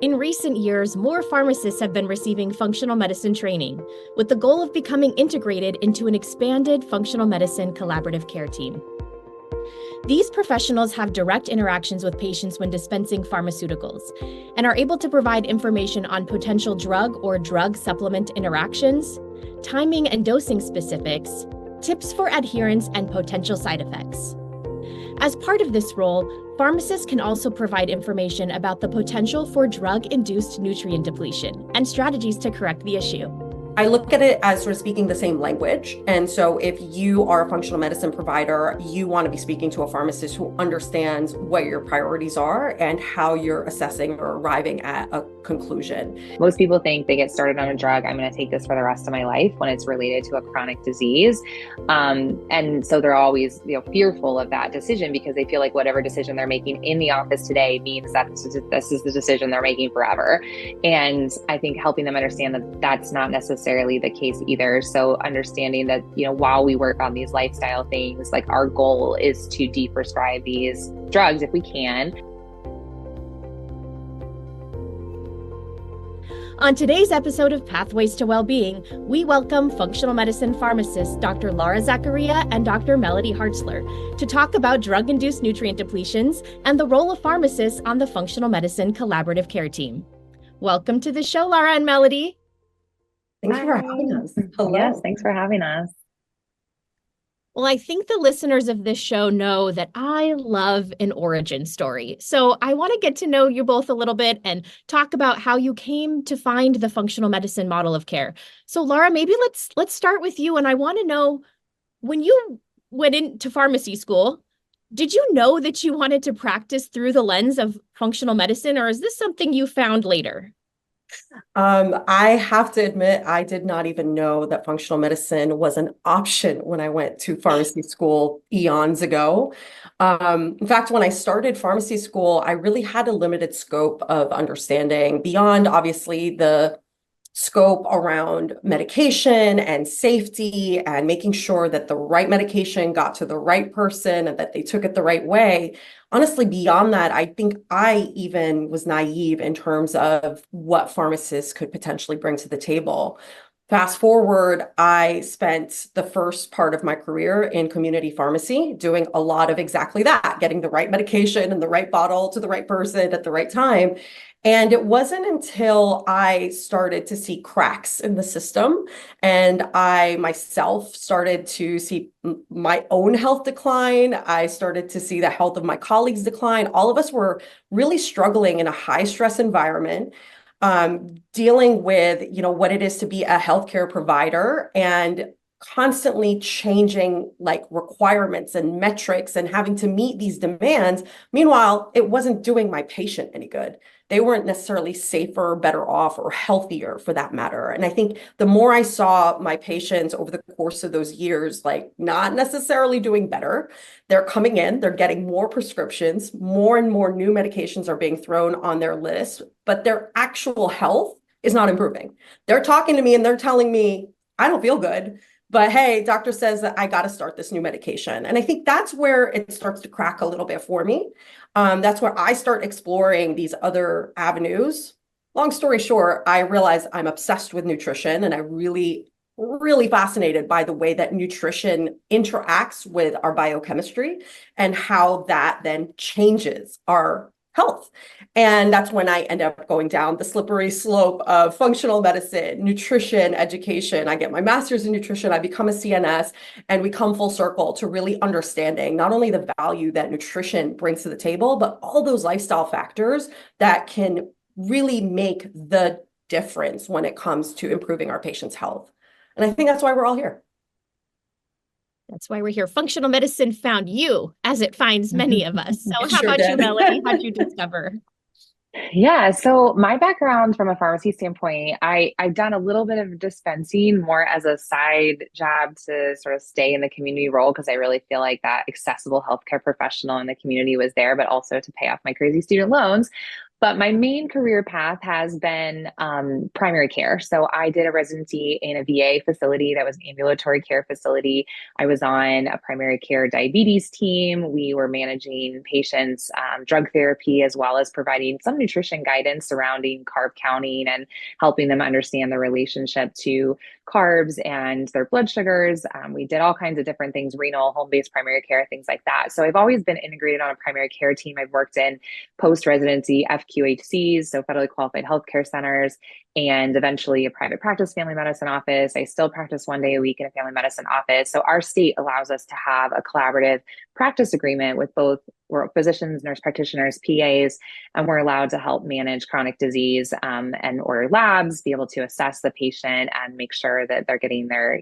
In recent years, more pharmacists have been receiving functional medicine training, with the goal of becoming integrated into an expanded functional medicine collaborative care team. These professionals have direct interactions with patients when dispensing pharmaceuticals and are able to provide information on potential drug or drug supplement interactions, timing and dosing specifics, tips for adherence, and potential side effects. As part of this role, pharmacists can also provide information about the potential for drug-induced nutrient depletion and strategies to correct the issue. I look at it as sort of speaking the same language. And so if you are a functional medicine provider, you want to be speaking to a pharmacist who understands what your priorities are and how you're assessing or arriving at a conclusion. Most people think they get started on a drug, I'm going to take this for the rest of my life, when it's related to a chronic disease. And so they're always, fearful of that decision because they feel like whatever decision they're making in the office today means that this is the decision they're making forever. And I think helping them understand that that's not necessarily the case either. So understanding that, while we work on these lifestyle things, like our goal is to deprescribe these drugs if we can. On today's episode of Pathways to Wellbeing, we welcome functional medicine pharmacists Dr. Lara Zakaria and Dr. Melody Hartzler to talk about drug-induced nutrient depletions and the role of pharmacists on the functional medicine collaborative care team. Welcome to the show, Lara and Melody. Thanks for having us. Hello. Yes, thanks for having us. Well, I think the listeners of this show know that I love an origin story. So I want to get to know you both a little bit and talk about how you came to find the functional medicine model of care. So Lara, maybe let's start with you. And I want to know, when you went into pharmacy school, did you know that you wanted to practice through the lens of functional medicine, or is this something you found later? I have to admit, I did not even know that functional medicine was an option when I went to pharmacy school eons ago. In fact, when I started pharmacy school, I really had a limited scope of understanding beyond, obviously, the scope around medication and safety and making sure that the right medication got to the right person and that they took it the right way. Honestly, beyond that, I think I even was naive in terms of what pharmacists could potentially bring to the table. Fast forward, I spent the first part of my career in community pharmacy doing a lot of exactly that, getting the right medication and the right bottle to the right person at the right time. And it wasn't until I started to see cracks in the system and I myself started to see my own health decline. I started to see the health of my colleagues decline. All of us were really struggling in a high stress environment, dealing with, what it is to be a healthcare provider and constantly changing requirements and metrics and having to meet these demands. Meanwhile, it wasn't doing my patient any good. They weren't necessarily safer, better off, or healthier for that matter. And I think the more I saw my patients over the course of those years, not necessarily doing better, they're coming in, they're getting more prescriptions, more and more new medications are being thrown on their list, but their actual health is not improving. They're talking to me and they're telling me, I don't feel good. But hey, doctor says that I got to start this new medication. And I think that's where it starts to crack a little bit for me. That's where I start exploring these other avenues. Long story short, I realize I'm obsessed with nutrition and I really, really fascinated by the way that nutrition interacts with our biochemistry and how that then changes our health. And that's when I end up going down the slippery slope of functional medicine, nutrition, education. I get my master's in nutrition, I become a CNS, and we come full circle to really understanding not only the value that nutrition brings to the table, but all those lifestyle factors that can really make the difference when it comes to improving our patients' health. And I think that's why we're all here. That's why we're here. Functional medicine found you, as it finds many of us. So how Sure about did. you, Melody? How'd you discover? Yeah, so my background from a pharmacy standpoint, I've done a little bit of dispensing more as a side job to sort of stay in the community role because I really feel like that accessible healthcare professional in the community was there, but also to pay off my crazy student loans. But my main career path has been primary care. So I did a residency in a VA facility that was an ambulatory care facility. I was on a primary care diabetes team. We were managing patients' drug therapy, as well as providing some nutrition guidance surrounding carb counting and helping them understand the relationship to carbs and their blood sugars. We did all kinds of different things, renal, home-based primary care, things like that. So I've always been integrated on a primary care team. I've worked in post-residency FQHCs, so federally qualified healthcare centers, and eventually a private practice family medicine office. I still practice 1 day a week in a family medicine office. So our state allows us to have a collaborative practice agreement with both physicians, nurse practitioners, PAs, and we're allowed to help manage chronic disease and order labs, be able to assess the patient and make sure that they're getting their,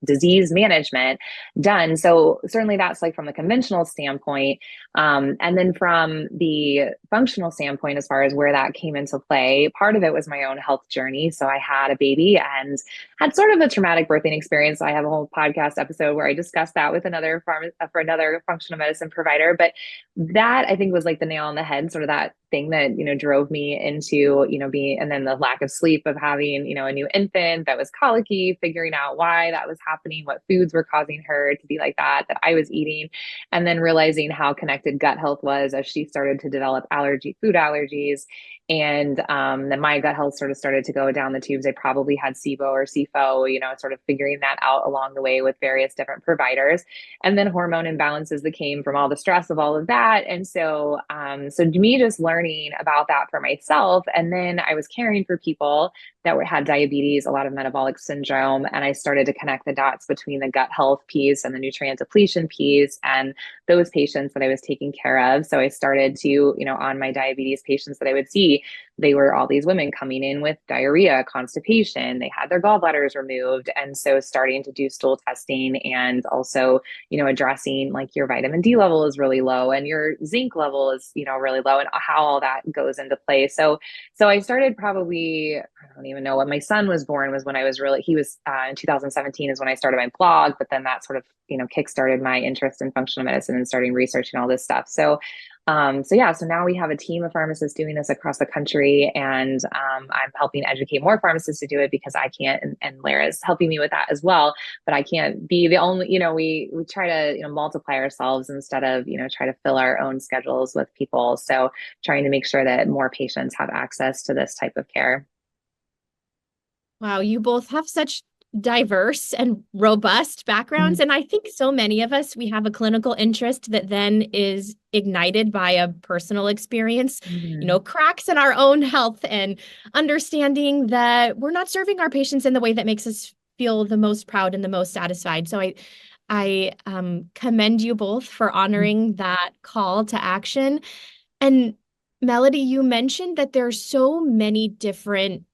disease management done. So certainly that's like from the conventional standpoint. And then from the functional standpoint, as far as where that came into play, part of it was my own health journey. So I had a baby and had sort of a traumatic birthing experience. I have a whole podcast episode where I discussed that with another for another functional medicine provider. But that I think was like the nail on the head, sort of that thing that, drove me into, being, and then the lack of sleep of having, a new infant that was colicky, figuring out why that was happening, what foods were causing her to be like that I was eating, and then realizing how connected gut health was as she started to develop food allergies. And then my gut health sort of started to go down the tubes. I probably had SIBO or SIFO, sort of figuring that out along the way with various different providers. And then hormone imbalances that came from all the stress of all of that. And so, so to me, just learning about that for myself. And then I was caring for people that had diabetes, a lot of metabolic syndrome. And I started to connect the dots between the gut health piece and the nutrient depletion piece and those patients that I was taking care of. So I started to, on my diabetes patients that I would see, they were all these women coming in with diarrhea, constipation, they had their gallbladders removed. And so starting to do stool testing and also, addressing like your vitamin D level is really low and your zinc level is, really low, and how all that goes into play. So I started probably, I don't even know when my son was born was when I was really, he was in 2017 is when I started my blog, but then that sort of, kickstarted my interest in functional medicine and starting researching all this stuff. So now we have a team of pharmacists doing this across the country, and I'm helping educate more pharmacists to do it because I can't, and Lara's helping me with that as well. But I can't be the only, we try to, multiply ourselves instead of, try to fill our own schedules with people. So trying to make sure that more patients have access to this type of care. Wow, you both have such diverse and robust backgrounds. And I think so many of us, we have a clinical interest that then is ignited by a personal experience, cracks in our own health and understanding that we're not serving our patients in the way that makes us feel the most proud and the most satisfied. So I commend you both for honoring that call to action. And Melody, you mentioned that there's so many different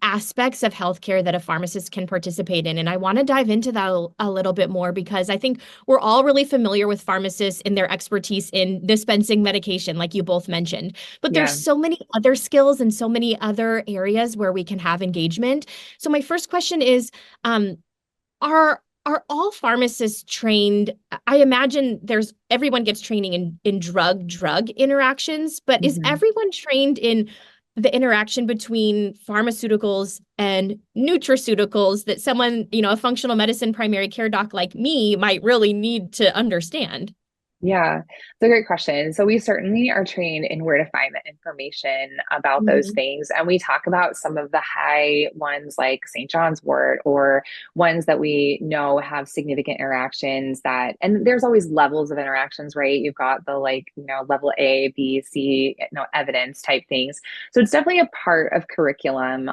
aspects of healthcare that a pharmacist can participate in. And I want to dive into that a little bit more because I think we're all really familiar with pharmacists and their expertise in dispensing medication, like you both mentioned. But there's so many other skills and so many other areas where we can have engagement. So my first question is, are all pharmacists trained? I imagine everyone gets training in drug interactions, but is everyone trained in the interaction between pharmaceuticals and nutraceuticals that someone, a functional medicine primary care doc like me might really need to understand? Yeah, it's a great question. So we certainly are trained in where to find the information about those things. And we talk about some of the high ones like St. John's wort, or ones that we know have significant interactions and there's always levels of interactions, right? You've got the level A, B, C, evidence type things. So it's definitely a part of curriculum.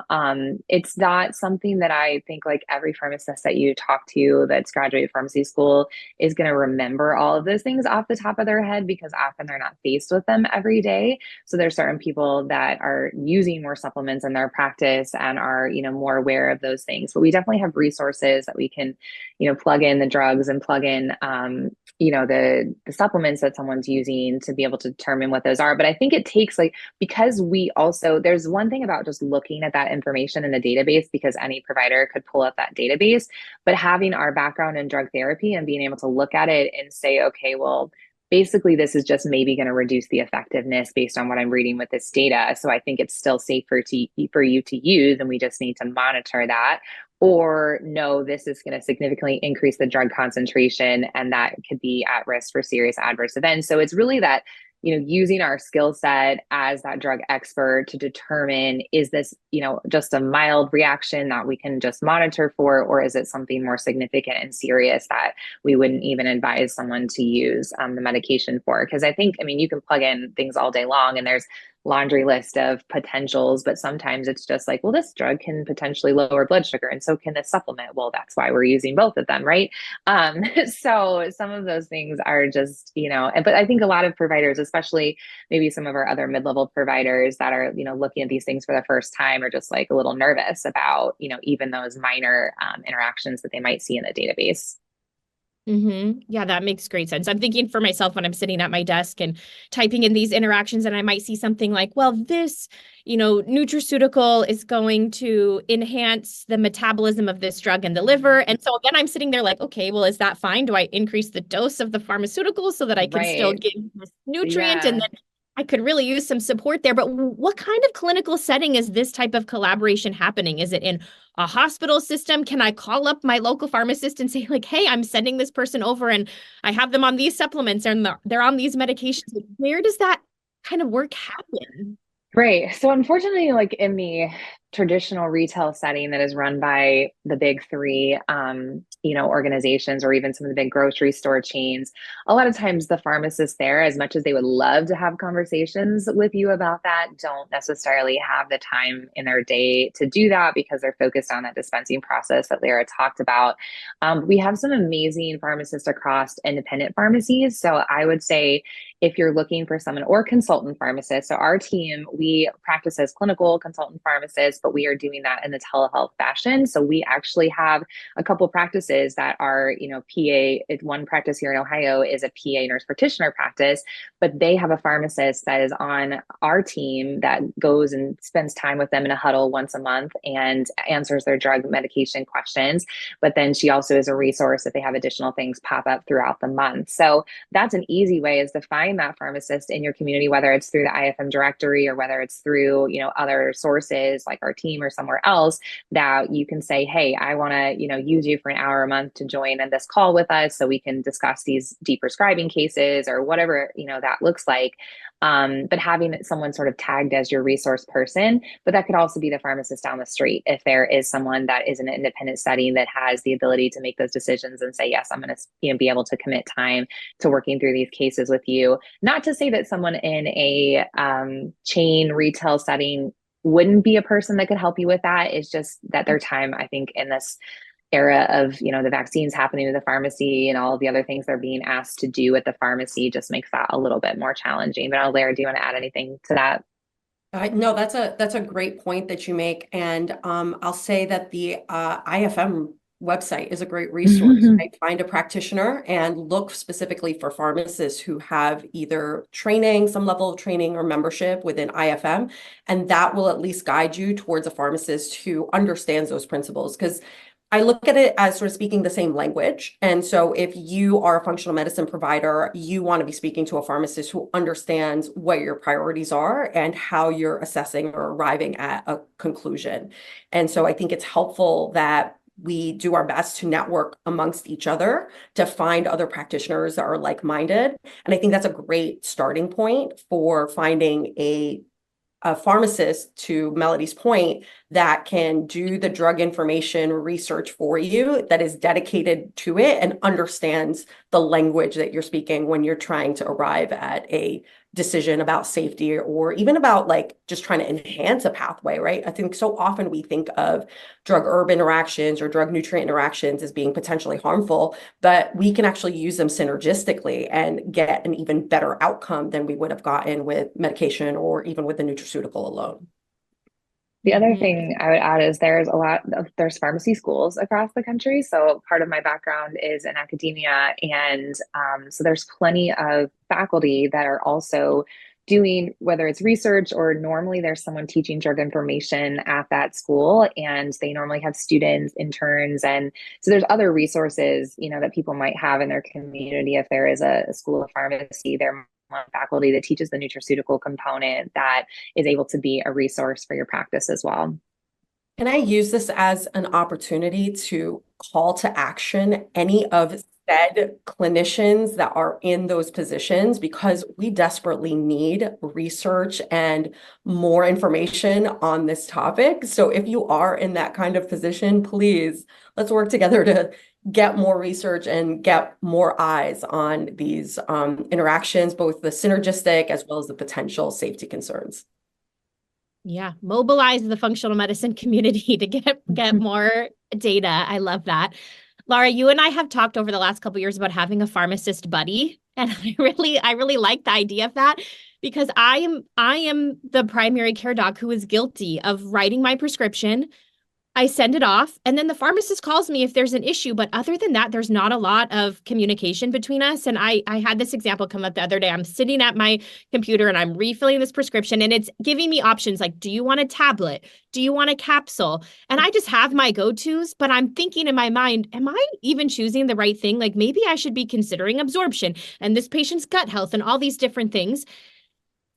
It's not something that I think like every pharmacist that you talk to that's graduated pharmacy school is going to remember all of those things off the top of their head, because often they're not faced with them every day. So there's certain people that are using more supplements in their practice and are, more aware of those things. But we definitely have resources that we can, plug in the drugs and plug in, the supplements that someone's using to be able to determine what those are. But I think it takes because there's one thing about just looking at that information in a database, because any provider could pull up that database, but having our background in drug therapy and being able to look at it and say, okay, well, basically this is just maybe going to reduce the effectiveness based on what I'm reading with this data. So I think it's still safer for you to use, and we just need to monitor that. Or no, this is going to significantly increase the drug concentration, and that could be at risk for serious adverse events. So it's really that, using our skill set as that drug expert to determine, is this, just a mild reaction that we can just monitor for, or is it something more significant and serious that we wouldn't even advise someone to use the medication for? Because I think, you can plug in things all day long and there's laundry list of potentials, but sometimes it's just like, well, this drug can potentially lower blood sugar, and so can this supplement. Well, that's why we're using both of them, right? So some of those things are just, but I think a lot of providers, especially maybe some of our other mid-level providers that are, looking at these things for the first time, are just like a little nervous about, even those minor interactions that they might see in the database. Yeah, that makes great sense. I'm thinking for myself when I'm sitting at my desk and typing in these interactions, and I might see something like, well, this, nutraceutical is going to enhance the metabolism of this drug in the liver. And so again, I'm sitting there like, okay, well, is that fine? Do I increase the dose of the pharmaceutical so that I can still get this nutrient? And then I could really use some support there. But what kind of clinical setting is this type of collaboration happening? Is it in a hospital system? Can I call up my local pharmacist and say like, hey, I'm sending this person over and I have them on these supplements and they're on these medications? Where does that kind of work happen? Right. So unfortunately, like in the traditional retail setting that is run by the big three, organizations, or even some of the big grocery store chains, a lot of times the pharmacists there, as much as they would love to have conversations with you about that, don't necessarily have the time in their day to do that because they're focused on that dispensing process that Lara talked about. We have some amazing pharmacists across independent pharmacies. So I would say, if you're looking for someone, or consultant pharmacist. So our team, we practice as clinical consultant pharmacists, but we are doing that in the telehealth fashion. So we actually have a couple practices that are, PA. One practice here in Ohio is a PA nurse practitioner practice, but they have a pharmacist that is on our team that goes and spends time with them in a huddle once a month and answers their drug medication questions. But then she also is a resource if they have additional things pop up throughout the month. So that's an easy way, is to find that pharmacist in your community, whether it's through the IFM directory or whether it's through, other sources like our team or somewhere else, that you can say, hey, I want to, use you for an hour a month to join in this call with us so we can discuss these deprescribing cases or whatever, that looks like. But having someone sort of tagged as your resource person, but that could also be the pharmacist down the street. If there is someone that is in an independent setting that has the ability to make those decisions and say, yes, I'm going to be able to commit time to working through these cases with you. Not to say that someone in a chain retail setting wouldn't be a person that could help you with that. It's just that their time, I think, in this era of, the vaccines happening to the pharmacy and all the other things they're being asked to do at the pharmacy, just makes that a little bit more challenging. But Lara, do you want to add anything to that? No, that's a great point that you make. And I'll say that the IFM website is a great resource. Right? Find a practitioner and look specifically for pharmacists who have either training, some level of training or membership within IFM, and that will at least guide you towards a pharmacist who understands those principles. Because I look at it as sort of speaking the same language. And so if you are a functional medicine provider, you want to be speaking to a pharmacist who understands what your priorities are and how you're assessing or arriving at a conclusion. And so I think it's helpful that we do our best to network amongst each other to find other practitioners that are like-minded. And I think that's a great starting point for finding a pharmacist, to Melody's point, that can do the drug information research for you, that is dedicated to it and understands the language that you're speaking when you're trying to arrive at a decision about safety or even about like just trying to enhance a pathway, right? I think so often we think of drug-herb interactions or drug-nutrient interactions as being potentially harmful, but we can actually use them synergistically and get an even better outcome than we would have gotten with medication or even with the nutraceutical alone. The other thing I would add is there's pharmacy schools across the country. So part of my background is in academia. And so there's plenty of faculty that are also doing, whether it's research or normally there's someone teaching drug information at that school, and they normally have students, interns, and so there's other resources, that people might have in their community. If there is a school of pharmacy, there might be faculty that teaches the nutraceutical component that is able to be a resource for your practice as well. Can I use this as an opportunity to call to action any of said clinicians that are in those positions, because we desperately need research and more information on this topic. So if you are in that kind of position, please, let's work together to get more research and get more eyes on these interactions, both the synergistic as well as the potential safety concerns. Yeah, mobilize the functional medicine community to get more data. I love that. Lara, you and I have talked over the last couple of years about having a pharmacist buddy, and I really like the idea of that, because I am the primary care doc who is guilty of writing my prescription. I send it off, and then the pharmacist calls me if there's an issue. But other than that, there's not a lot of communication between us. And I had this example come up the other day. I'm sitting at my computer and I'm refilling this prescription, and it's giving me options like, do you want a tablet? Do you want a capsule? And I just have my go-tos, but I'm thinking in my mind, am I even choosing the right thing? Like, maybe I should be considering absorption and this patient's gut health and all these different things.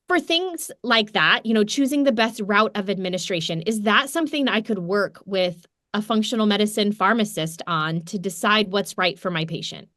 For things like that, choosing the best route of administration, is that something I could work with a functional medicine pharmacist on to decide what's right for my patient?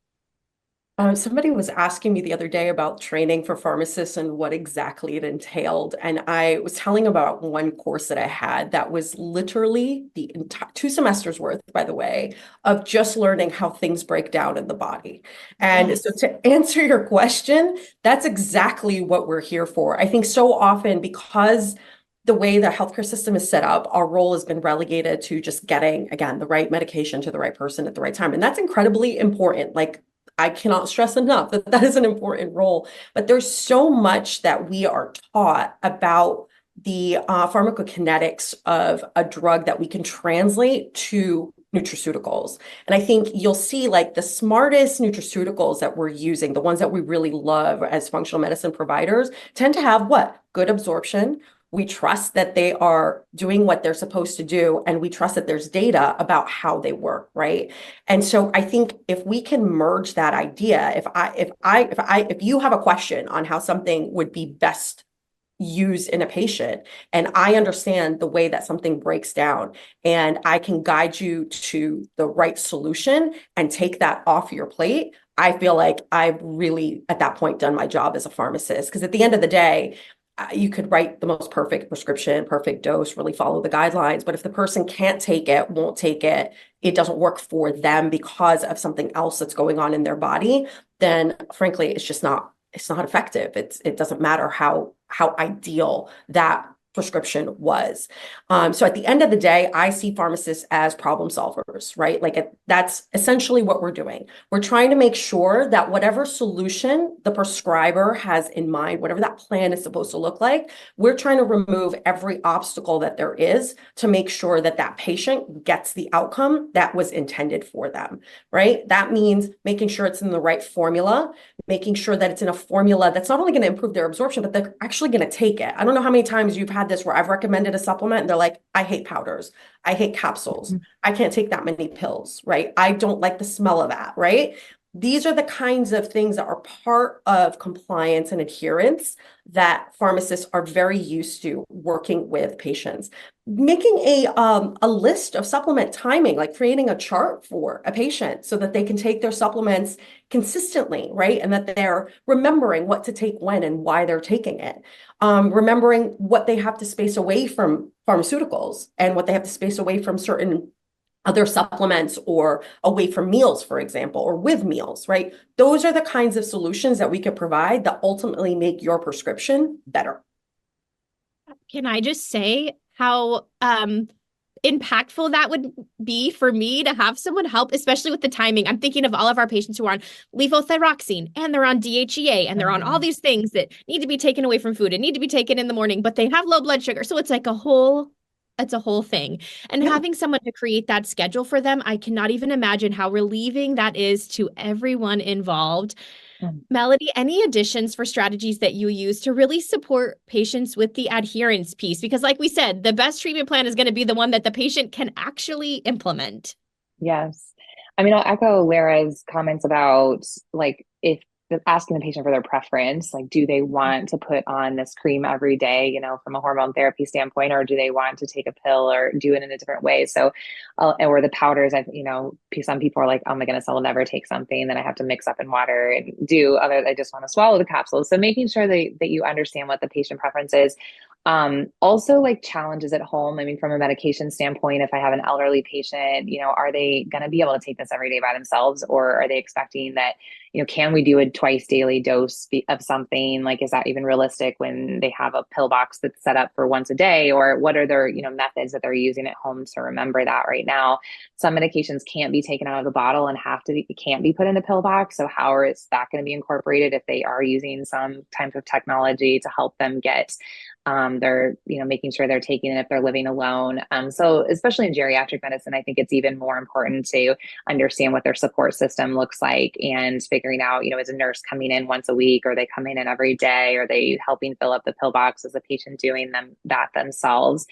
Somebody was asking me the other day about training for pharmacists and what exactly it entailed. And I was telling about one course that I had that was literally the entire 2 semesters worth, by the way, of just learning how things break down in the body. And Yes. so to answer your question, that's exactly what we're here for. I think so often, because the way the healthcare system is set up, our role has been relegated to just getting, again, the right medication to the right person at the right time. And that's incredibly important. Like, I cannot stress enough that that is an important role, but there's so much that we are taught about the pharmacokinetics of a drug that we can translate to nutraceuticals. And I think you'll see, like, the smartest nutraceuticals that we're using, the ones that we really love as functional medicine providers, tend to have what? Good absorption. We trust that they are doing what they're supposed to do, and we trust that there's data about how they work, right? And so I think if we can merge that idea, if you have a question on how something would be best used in a patient, and I understand the way that something breaks down, and I can guide you to the right solution and take that off your plate, I feel like I've really, at that point, done my job as a pharmacist. Because at the end of the day, you could write the most perfect prescription, perfect dose, really follow the guidelines. But if the person can't take it, won't take it, it doesn't work for them because of something else that's going on in their body, then frankly, it's not effective. It doesn't matter how ideal that prescription was. So at the end of the day, I see pharmacists as problem solvers, right? Like, that's essentially what we're doing. We're trying to make sure that whatever solution the prescriber has in mind, whatever that plan is supposed to look like, we're trying to remove every obstacle that there is to make sure that that patient gets the outcome that was intended for them, right? That means making sure it's in the right formula, making sure that it's in a formula that's not only going to improve their absorption, but they're actually going to take it. I don't know how many times you've had this where I've recommended a supplement and they're like, I hate powders. I hate capsules. I can't take that many pills, right? I don't like the smell of that, right? These are the kinds of things that are part of compliance and adherence that pharmacists are very used to working with patients. Making a list of supplement timing, like creating a chart for a patient so that they can take their supplements consistently, right? And that they're remembering what to take when and why they're taking it. Remembering what they have to space away from pharmaceuticals and what they have to space away from certain other supplements, or away from meals, for example, or with meals, right? Those are the kinds of solutions that we could provide that ultimately make your prescription better. Can I just say how impactful that would be for me to have someone help, especially with the timing? I'm thinking of all of our patients who are on levothyroxine, and they're on DHEA, and they're on all these things that need to be taken away from food and need to be taken in the morning, but they have low blood sugar. So it's like it's a whole thing. And having someone to create that schedule for them, I cannot even imagine how relieving that is to everyone involved. Melody, any additions for strategies that you use to really support patients with the adherence piece? Because like we said, the best treatment plan is going to be the one that the patient can actually implement. Yes. I mean, I'll echo Lara's comments about like if asking the patient for their preference, like do they want to put on this cream every day, from a hormone therapy standpoint, or do they want to take a pill or do it in a different way? So, or the powders, some people are like, oh my goodness, I'll never take something that I have to mix up in water and do other, I just want to swallow the capsules. So making sure that you understand what the patient preference is. Also like challenges at home. I mean, from a medication standpoint, if I have an elderly patient, are they going to be able to take this every day by themselves, or are they expecting that, can we do a twice daily dose of something? Like, is that even realistic when they have a pill box that's set up for once a day? Or what are their, methods that they're using at home to remember that right now? Some medications can't be taken out of the bottle and can't be put in a pill box. So how is that going to be incorporated if they are using some type of technology to help them get they're, making sure they're taking it if they're living alone. So especially in geriatric medicine, I think it's even more important to understand what their support system looks like and figuring out, is a nurse coming in once a week? Or are they coming in every day? Are they helping fill up the pill box? Is the patient doing that themselves?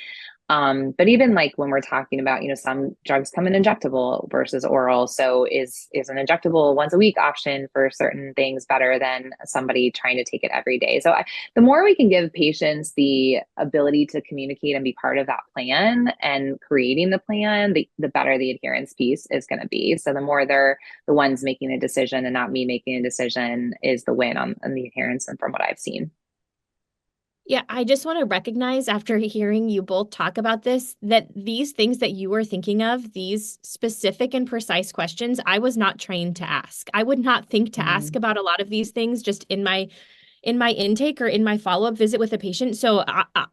But even like when we're talking about, some drugs come in injectable versus oral. So is an injectable once a week option for certain things better than somebody trying to take it every day? So the more we can give patients the ability to communicate and be part of that plan and creating the plan, the better the adherence piece is going to be. So the more they're the ones making a decision and not me making a decision is the win on the adherence, and from what I've seen. Yeah, I just want to recognize after hearing you both talk about this, that these things that you were thinking of, these specific and precise questions, I was not trained to ask. I would not think to ask about a lot of these things just in my intake or in my follow-up visit with a patient. So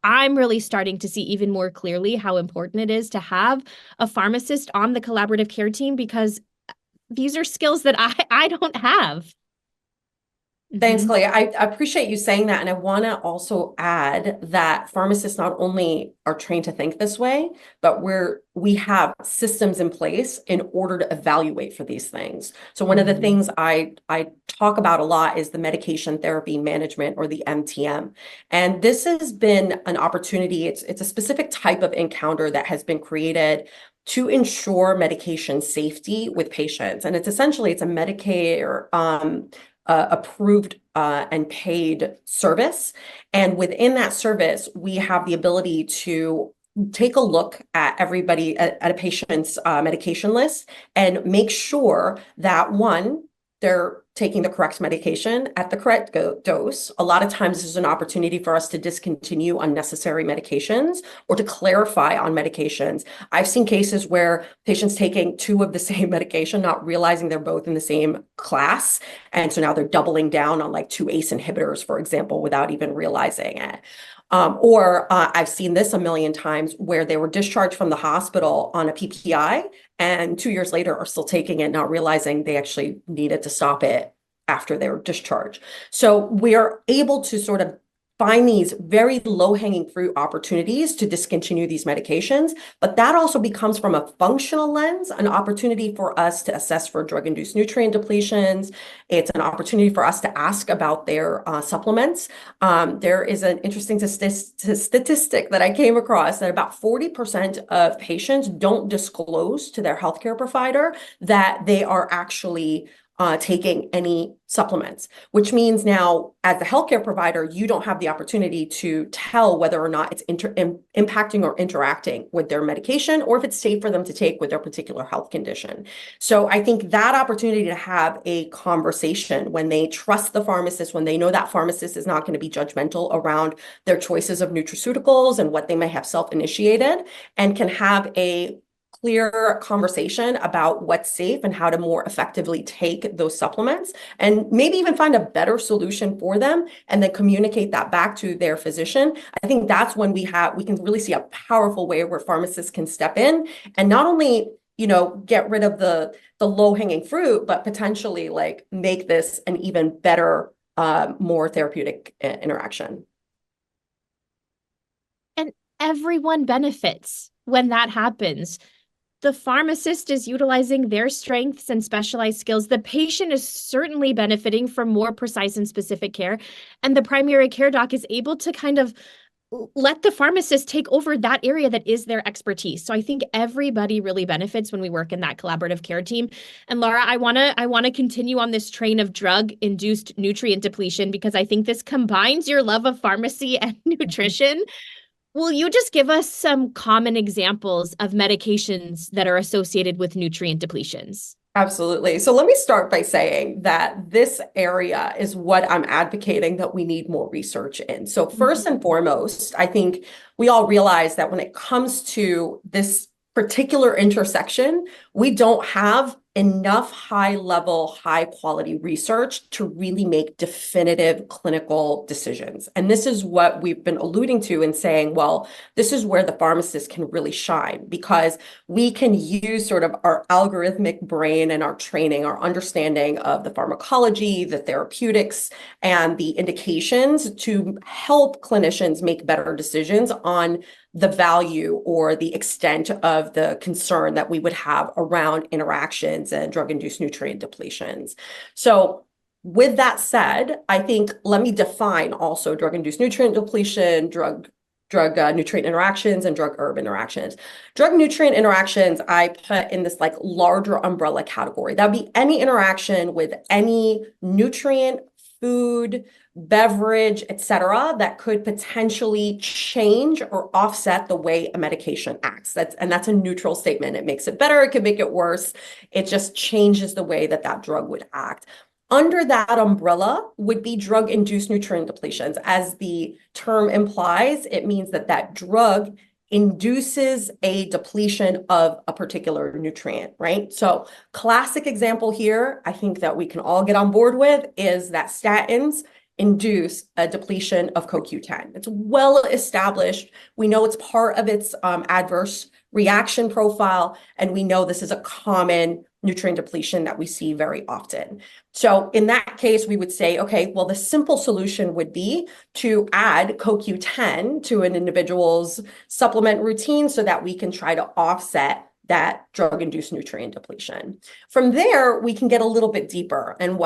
I'm really starting to see even more clearly how important it is to have a pharmacist on the collaborative care team, because these are skills that I don't have. Thanks, Clay. I appreciate you saying that. And I want to also add that pharmacists not only are trained to think this way, but we have systems in place in order to evaluate for these things. So one of the things I talk about a lot is the medication therapy management, or the MTM. And this has been an opportunity. It's a specific type of encounter that has been created to ensure medication safety with patients. And it's a Medicare approved and paid service. And within that service, we have the ability to take a look at everybody at a patient's medication list and make sure that one, they're taking the correct medication at the correct dose. A lot of times this is an opportunity for us to discontinue unnecessary medications or to clarify on medications. I've seen cases where patients taking two of the same medication, not realizing they're both in the same class. And so now they're doubling down on like two ACE inhibitors, for example, without even realizing it. Or I've seen this a million times where they were discharged from the hospital on a PPI and 2 years later are still taking it, not realizing they actually needed to stop it after they were discharged. So we are able to sort of find these very low-hanging fruit opportunities to discontinue these medications, but that also becomes, from a functional lens, an opportunity for us to assess for drug-induced nutrient depletions. It's an opportunity for us to ask about their supplements. There is an interesting statistic that I came across that about 40% of patients don't disclose to their healthcare provider that they are actually taking any supplements, which means now as the healthcare provider, you don't have the opportunity to tell whether or not it's impacting or interacting with their medication, or if it's safe for them to take with their particular health condition. So I think that opportunity to have a conversation when they trust the pharmacist, when they know that pharmacist is not going to be judgmental around their choices of nutraceuticals and what they may have self-initiated, and can have a clear conversation about what's safe and how to more effectively take those supplements, and maybe even find a better solution for them, and then communicate that back to their physician. I think that's when we can really see a powerful way where pharmacists can step in and not only, get rid of the low-hanging fruit, but potentially like make this an even better, more therapeutic interaction. And everyone benefits when that happens. The pharmacist is utilizing their strengths and specialized skills. The patient is certainly benefiting from more precise and specific care. And the primary care doc is able to kind of let the pharmacist take over that area that is their expertise. So I think everybody really benefits when we work in that collaborative care team. And Lara, I want to continue on this train of drug-induced nutrient depletion because I think this combines your love of pharmacy and nutrition. Will you just give us some common examples of medications that are associated with nutrient depletions? Absolutely. So let me start by saying that this area is what I'm advocating that we need more research in. So first and foremost, I think we all realize that when it comes to this particular intersection, we don't have enough high-level, high-quality research to really make definitive clinical decisions. And this is what we've been alluding to in saying, well, this is where the pharmacist can really shine because we can use sort of our algorithmic brain and our training, our understanding of the pharmacology, the therapeutics, and the indications to help clinicians make better decisions on the value or the extent of the concern that we would have around interactions and drug-induced nutrient depletions. So with that said, I think let me define also drug-induced nutrient depletion, drug nutrient interactions, and drug-herb interactions. Drug nutrient interactions, I put in this like larger umbrella category. That would be any interaction with any nutrient, food, beverage, etc., that could potentially change or offset the way a medication acts. That's a neutral statement. It makes it better, it could make it worse. It just changes the way that drug would act. Under that umbrella would be drug-induced nutrient depletions. As the term implies, it means that drug induces a depletion of a particular nutrient, right? So classic example here, I think that we can all get on board with is that statins induce a depletion of CoQ10. It's well established. We know it's part of its adverse reaction profile, and we know this is a common nutrient depletion that we see very often. So in that case, we would say, okay, well, the simple solution would be to add CoQ10 to an individual's supplement routine so that we can try to offset that drug-induced nutrient depletion. From there, we can get a little bit deeper, and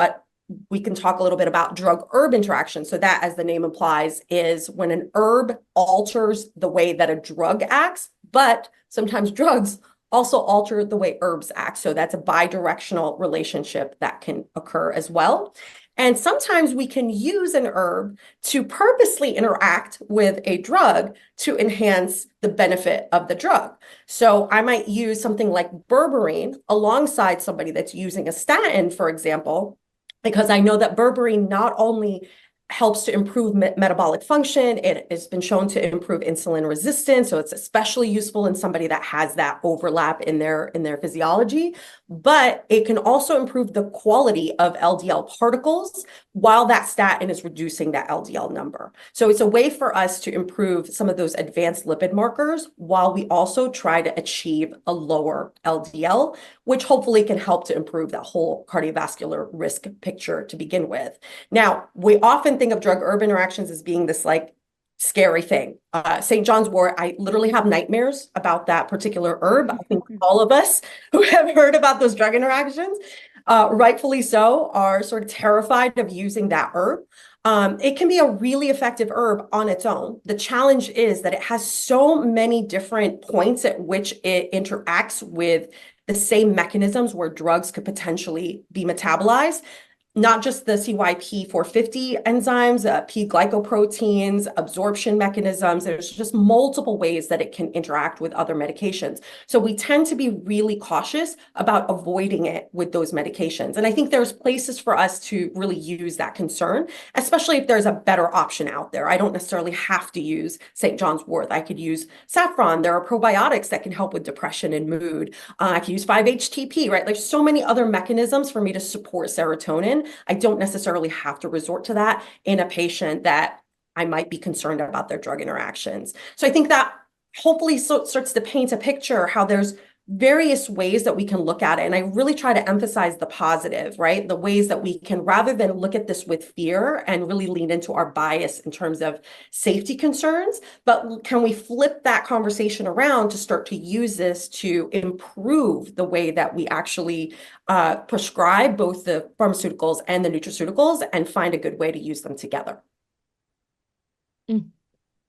we can talk a little bit about drug-herb interaction. So that, as the name implies, is when an herb alters the way that a drug acts, but sometimes drugs also alter the way herbs act. So that's a bidirectional relationship that can occur as well. And sometimes we can use an herb to purposely interact with a drug to enhance the benefit of the drug. So I might use something like berberine alongside somebody that's using a statin, for example, because I know that berberine not only helps to improve metabolic function, it has been shown to improve insulin resistance, so it's especially useful in somebody that has that overlap in their physiology, but it can also improve the quality of LDL particles while that statin is reducing that LDL number. So it's a way for us to improve some of those advanced lipid markers while we also try to achieve a lower LDL, which hopefully can help to improve that whole cardiovascular risk picture to begin with. Now, we often think of drug-herb interactions as being this like scary thing. St. John's wort, I literally have nightmares about that particular herb. I think all of us who have heard about those drug interactions, rightfully so, are sort of terrified of using that herb. It can be a really effective herb on its own. The challenge is that it has so many different points at which it interacts with the same mechanisms where drugs could potentially be metabolized. Not just the CYP450 enzymes, P-glycoproteins, absorption mechanisms. There's just multiple ways that it can interact with other medications. So we tend to be really cautious about avoiding it with those medications. And I think there's places for us to really use that concern, especially if there's a better option out there. I don't necessarily have to use St. John's wort. I could use saffron. There are probiotics that can help with depression and mood. I could use 5-HTP, right? There's so many other mechanisms for me to support serotonin. I don't necessarily have to resort to that in a patient that I might be concerned about their drug interactions. So I think that hopefully starts to paint a picture how there's various ways that we can look at it. And I really try to emphasize the positive, right? The ways that we can, rather than look at this with fear and really lean into our bias in terms of safety concerns, but can we flip that conversation around to start to use this to improve the way that we actually prescribe both the pharmaceuticals and the nutraceuticals and find a good way to use them together.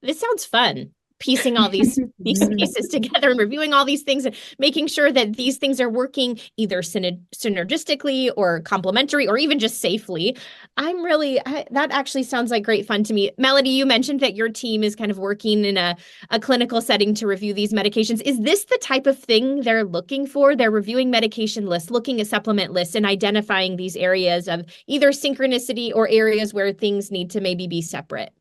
This sounds fun. Piecing all these pieces together and reviewing all these things and making sure that these things are working either synergistically or complementary or even just safely. That actually sounds like great fun to me. Melody, you mentioned that your team is kind of working in a clinical setting to review these medications. Is this the type of thing they're looking for? They're reviewing medication lists, looking at supplement lists, and identifying these areas of either synchronicity or areas where things need to maybe be separate.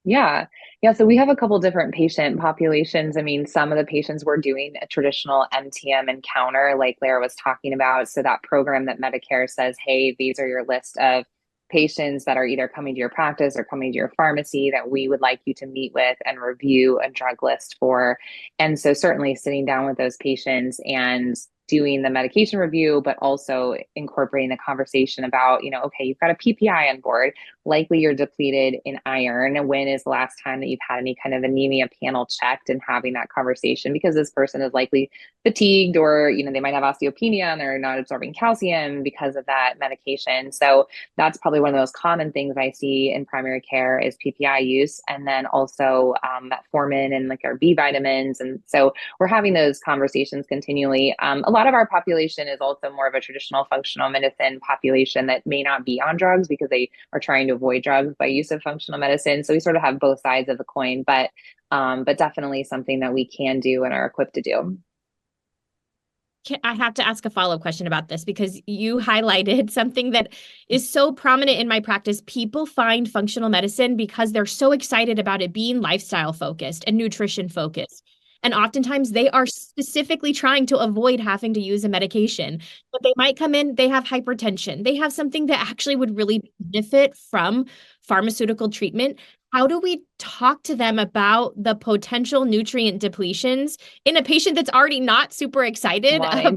Yeah. So we have a couple different patient populations. I mean, some of the patients were doing a traditional MTM encounter, like Lara was talking about. So that program that Medicare says, hey, these are your list of patients that are either coming to your practice or coming to your pharmacy that we would like you to meet with and review a drug list for. And so certainly sitting down with those patients and doing the medication review, but also incorporating the conversation about, okay, you've got a PPI on board, likely you're depleted in iron. When is the last time that you've had any kind of anemia panel checked, and having that conversation, because this person is likely fatigued, or, they might have osteopenia and they're not absorbing calcium because of that medication. So that's probably one of the most common things I see in primary care is PPI use. And then also metformin and like our B vitamins. And so we're having those conversations continually. A lot of our population is also more of a traditional functional medicine population that may not be on drugs because they are trying to avoid drugs by use of functional medicine. So we sort of have both sides of the coin, but definitely something that we can do and are equipped to do. I have to ask a follow-up question about this because you highlighted something that is so prominent in my practice. People find functional medicine because they're so excited about it being lifestyle focused and nutrition focused. And oftentimes they are specifically trying to avoid having to use a medication, but they might come in, they have hypertension, they have something that actually would really benefit from pharmaceutical treatment. How do we talk to them about the potential nutrient depletions in a patient that's already not super excited about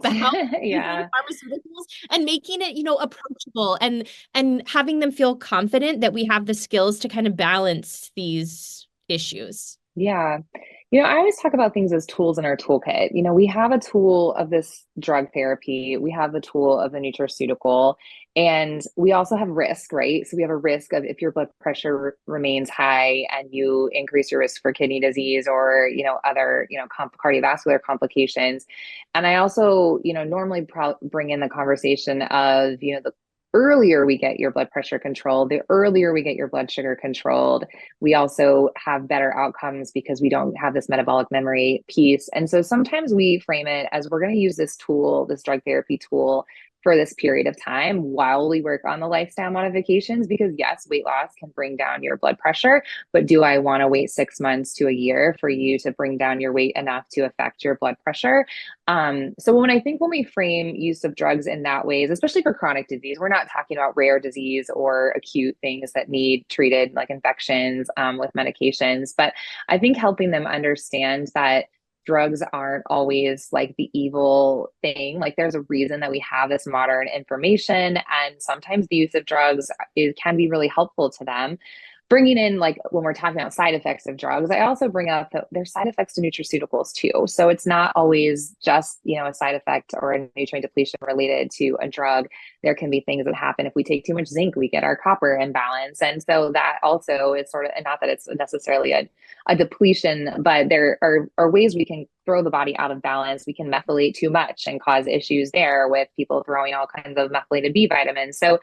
yeah. pharmaceuticals, and making it, approachable and having them feel confident that we have the skills to kind of balance these issues? Yeah. I always talk about things as tools in our toolkit. We have a tool of this drug therapy, we have the tool of the nutraceutical, and we also have risk, right? So we have a risk of if your blood pressure remains high and you increase your risk for kidney disease or, other, cardiovascular complications. And I also, normally bring in the conversation of, the earlier we get your blood pressure controlled, the earlier we get your blood sugar controlled, we also have better outcomes because we don't have this metabolic memory piece. And so sometimes we frame it as we're going to use this tool, this drug therapy tool, for this period of time while we work on the lifestyle modifications, because yes, weight loss can bring down your blood pressure, but do I want to wait 6 months to a year for you to bring down your weight enough to affect your blood pressure? So when we frame use of drugs in that ways, especially for chronic disease, we're not talking about rare disease or acute things that need treated like infections with medications, but I think helping them understand that drugs aren't always like the evil thing. Like there's a reason that we have this modern information, and sometimes the use of drugs can be really helpful to them. Bringing in, like when we're talking about side effects of drugs, I also bring up that there's side effects to nutraceuticals too. So it's not always just, a side effect or a nutrient depletion related to a drug. There can be things that happen if we take too much zinc, we get our copper imbalance. And so that also is sort of, and not that it's necessarily a depletion, but there are ways we can throw the body out of balance. We can methylate too much and cause issues there with people throwing all kinds of methylated B vitamins. So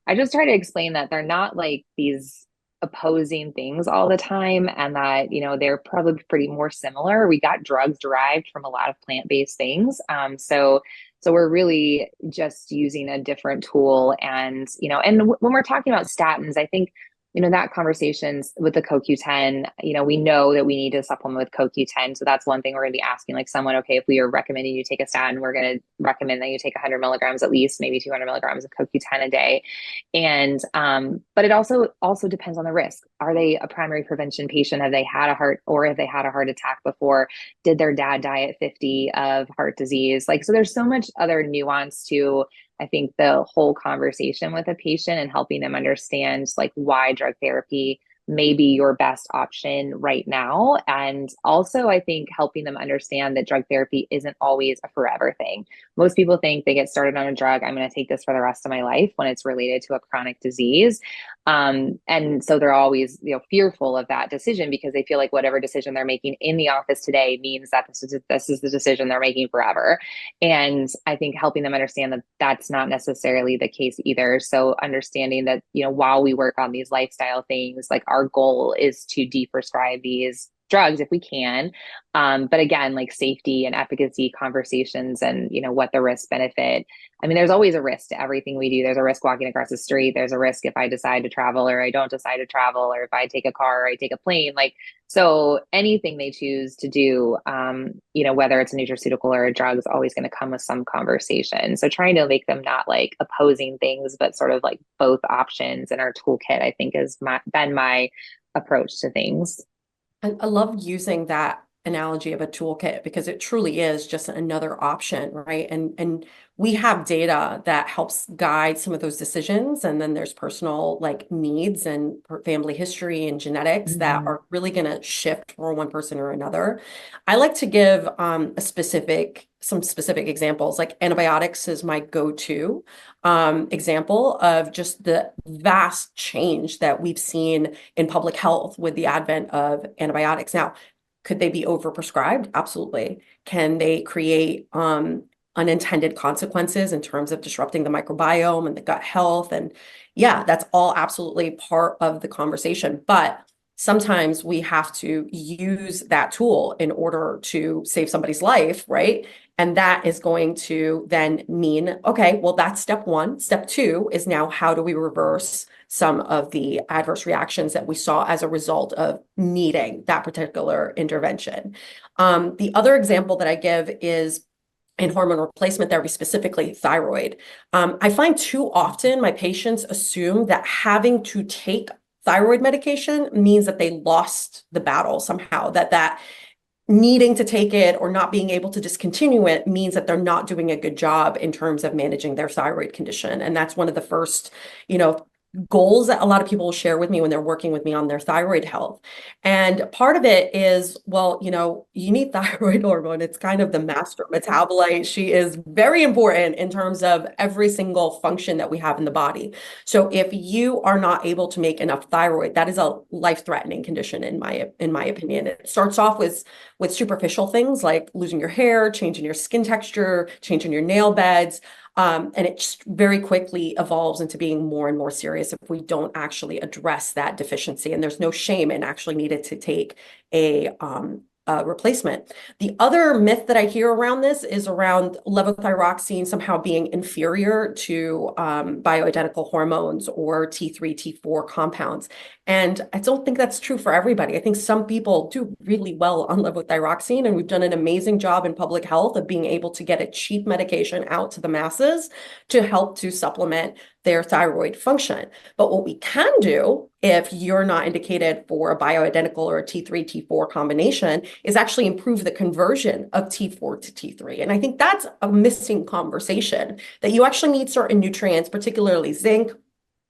I just try to explain that they're not like these opposing things all the time, and that they're probably pretty more similar. We got drugs derived from a lot of plant-based things, so we're really just using a different tool. And and when we're talking about statins, I think that conversations with the CoQ10, we know that we need to supplement with CoQ10. So that's one thing we're going to be asking like someone, okay, if we are recommending you take a statin, we're going to recommend that you take 100 milligrams, at least maybe 200 milligrams of CoQ10 a day. And, but it also depends on the risk. Are they a primary prevention patient? Have they had a heart, or if they had a heart attack before? Did their dad die at 50 of heart disease? Like, so there's so much other nuance to, I think, the whole conversation with a patient and helping them understand like why drug therapy may be your best option right now. And also, I think helping them understand that drug therapy isn't always a forever thing. Most people think they get started on a drug, I'm going to take this for the rest of my life, when it's related to a chronic disease. And so they're always, fearful of that decision because they feel like whatever decision they're making in the office today means that this is the decision they're making forever. And I think helping them understand that that's not necessarily the case either. So understanding that, while we work on these lifestyle things, like our goal is to deprescribe these drugs if we can. But again, like safety and efficacy conversations and, what the risk benefit. I mean, there's always a risk to everything we do. There's a risk walking across the street. There's a risk if I decide to travel or I don't decide to travel, or if I take a car or I take a plane. Like, so anything they choose to do, whether it's a nutraceutical or a drug, is always going to come with some conversation. So trying to make them not like opposing things, but sort of like both options in our toolkit, I think has been my approach to things. I love using that analogy of a toolkit because it truly is just another option, right? And we have data that helps guide some of those decisions. And then there's personal like needs and family history and genetics that are really going to shift for one person or another. I like to give some specific examples. Like antibiotics is my go-to example of just the vast change that we've seen in public health with the advent of antibiotics. Now, could they be overprescribed? Absolutely. Can they create unintended consequences in terms of disrupting the microbiome and the gut health? And yeah, that's all absolutely part of the conversation. But sometimes we have to use that tool in order to save somebody's life, right? And that is going to then mean, okay, well, that's step one. Step two is now how do we reverse some of the adverse reactions that we saw as a result of needing that particular intervention. The other example that I give is in hormone replacement therapy, specifically thyroid. I find too often my patients assume that having to take thyroid medication means that they lost the battle somehow, that needing to take it or not being able to discontinue it means that they're not doing a good job in terms of managing their thyroid condition. And that's one of the first, goals that a lot of people will share with me when they're working with me on their thyroid health. And part of it is, well, you need thyroid hormone. It's kind of the master metabolite. She is very important in terms of every single function that we have in the body. So if you are not able to make enough thyroid, that is a life-threatening condition in my opinion. It starts off with superficial things like losing your hair, changing your skin texture, changing your nail beds. And it just very quickly evolves into being more and more serious if we don't actually address that deficiency. And there's no shame in actually needed to take a replacement. The other myth that I hear around this is around levothyroxine somehow being inferior to bioidentical hormones or T3, T4 compounds. And I don't think that's true for everybody. I think some people do really well on levothyroxine, and we've done an amazing job in public health of being able to get a cheap medication out to the masses to help to supplement their thyroid function. But what we can do if you're not indicated for a bioidentical or a T3, T4 combination is actually improve the conversion of T4 to T3. And I think that's a missing conversation, that you actually need certain nutrients, particularly zinc,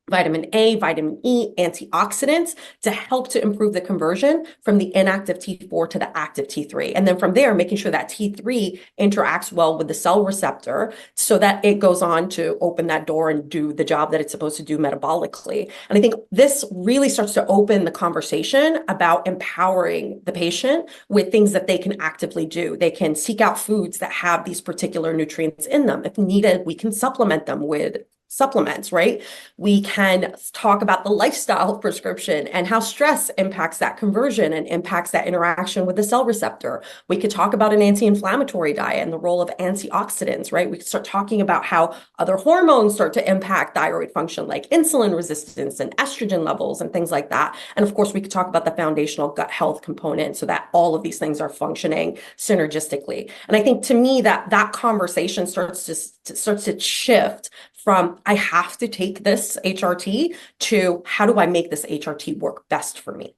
vitamin A, vitamin E, antioxidants to help to improve the conversion from the inactive T4 to the active T3. And then from there, making sure that T3 interacts well with the cell receptor so that it goes on to open that door and do the job that it's supposed to do metabolically. And I think this really starts to open the conversation about empowering the patient with things that they can actively do. They can seek out foods that have these particular nutrients in them. If needed, we can supplement them with supplements, right? We can talk about the lifestyle prescription and how stress impacts that conversion and impacts that interaction with the cell receptor. We could talk about an anti-inflammatory diet and the role of antioxidants, right? We could start talking about how other hormones start to impact thyroid function, like insulin resistance and estrogen levels and things like that. And of course, we could talk about the foundational gut health component so that all of these things are functioning synergistically. And I think to me that conversation starts to shift from I have to take this HRT to how do I make this HRT work best for me?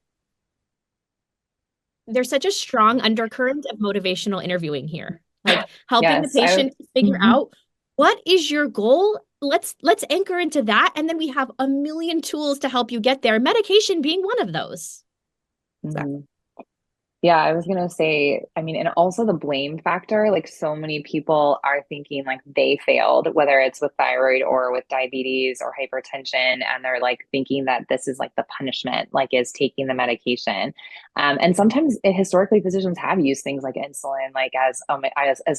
There's such a strong undercurrent of motivational interviewing here, like helping the Yes, patient figure out what is your goal. Let's anchor into that. And then we have a million tools to help you get there, medication being one of those. Mhm. Yeah, I was gonna say, I mean, and also the blame factor, like so many people are thinking like they failed, whether it's with thyroid or with diabetes or hypertension, and they're like thinking that this is like the punishment, like is taking the medication. And sometimes historically physicians have used things like insulin like as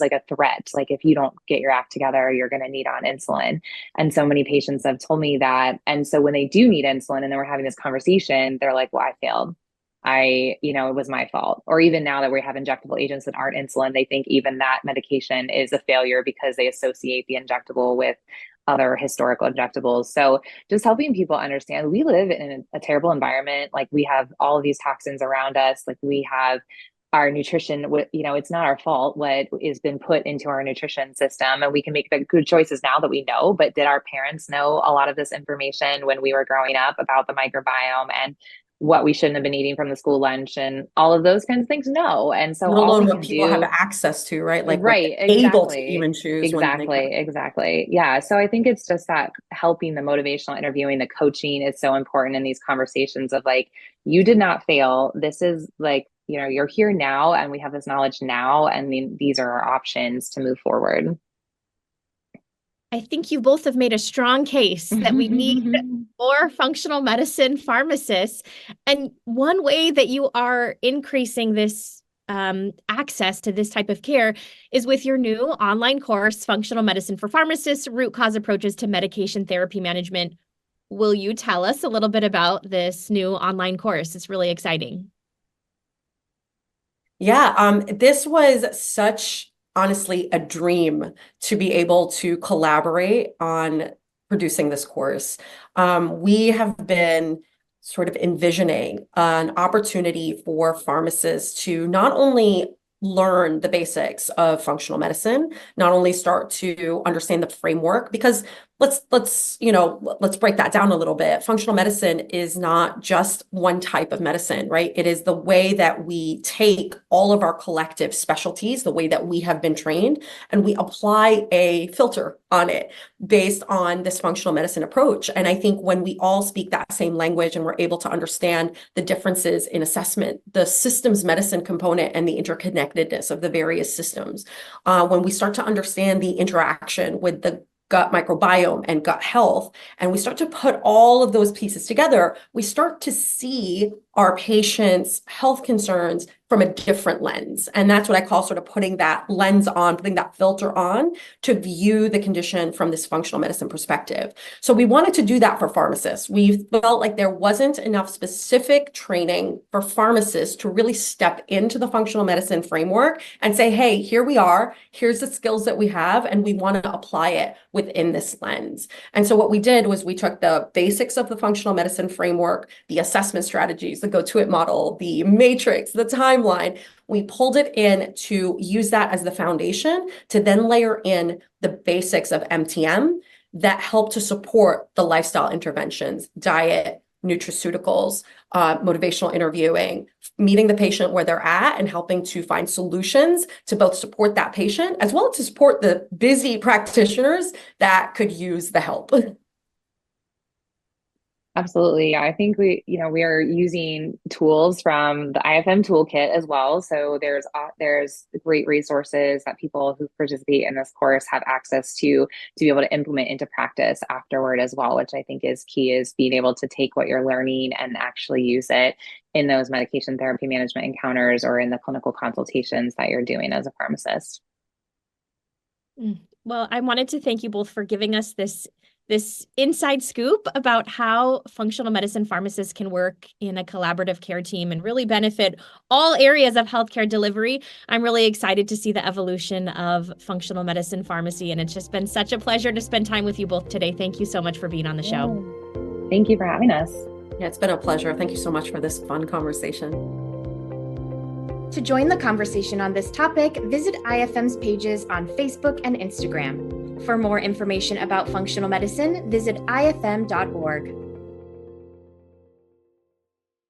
like a threat, like if you don't get your act together, you're gonna need on insulin. And so many patients have told me that. And so when they do need insulin and then we're having this conversation, they're like, well, I failed. It was my fault. Or even now that we have injectable agents that aren't insulin, they think even that medication is a failure because they associate the injectable with other historical injectables. So just helping people understand we live in a terrible environment. Like we have all of these toxins around us. Like we have our nutrition, it's not our fault what has been put into our nutrition system, and we can make the good choices now that we know. But did our parents know a lot of this information when we were growing up about the microbiome and what we shouldn't have been eating from the school lunch and all of those kinds of things? No. And so Let all alone we what can people have do, access to, right? Like what right, they're able to exactly. even choose when they come. Exactly. Yeah. So I think it's just that helping the motivational interviewing, the coaching is so important in these conversations of like, you did not fail. This is like, you're here now and we have this knowledge now. And these are our options to move forward. I think you both have made a strong case that we need more functional medicine pharmacists. And one way that you are increasing this access to this type of care is with your new online course, Functional Medicine for Pharmacists, Root Cause Approaches to Medication Therapy Management. Will you tell us a little bit about this new online course? It's really exciting. Yeah, this was such honestly a dream to be able to collaborate on producing this course. We have been sort of envisioning an opportunity for pharmacists to not only learn the basics of functional medicine, not only start to understand the framework, because let's break that down a little bit. Functional medicine is not just one type of medicine, right? It is the way that we take all of our collective specialties, the way that we have been trained, and we apply a filter on it based on this functional medicine approach. And I think when we all speak that same language and we're able to understand the differences in assessment, the systems medicine component and the interconnectedness of the various systems, when we start to understand the interaction with the gut microbiome and gut health, and we start to put all of those pieces together, we start to see our patients' health concerns from a different lens. And that's what I call sort of putting that lens on, putting that filter on to view the condition from this functional medicine perspective. So we wanted to do that for pharmacists. We felt like there wasn't enough specific training for pharmacists to really step into the functional medicine framework and say, hey, here we are, here's the skills that we have, and we want to apply it within this lens. And so what we did was we took the basics of the functional medicine framework, the assessment strategies, the go-to-it model, the matrix, the timeline. We pulled it in to use that as the foundation to then layer in the basics of MTM that help to support the lifestyle interventions, diet, nutraceuticals, motivational interviewing, meeting the patient where they're at and helping to find solutions to both support that patient as well as to support the busy practitioners that could use the help. Absolutely. I think we are using tools from the IFM toolkit as well. So there's great resources that people who participate in this course have access to be able to implement into practice afterward as well, which I think is key, is being able to take what you're learning and actually use it in those medication therapy management encounters or in the clinical consultations that you're doing as a pharmacist. Well, I wanted to thank you both for giving us this this inside scoop about how functional medicine pharmacists can work in a collaborative care team and really benefit all areas of healthcare delivery. I'm really excited to see the evolution of functional medicine pharmacy, and it's just been such a pleasure to spend time with you both today. Thank you so much for being on the show. Thank you for having us. Yeah, it's been a pleasure. Thank you so much for this fun conversation. To join the conversation on this topic, visit IFM's pages on Facebook and Instagram. For more information about functional medicine, visit ifm.org.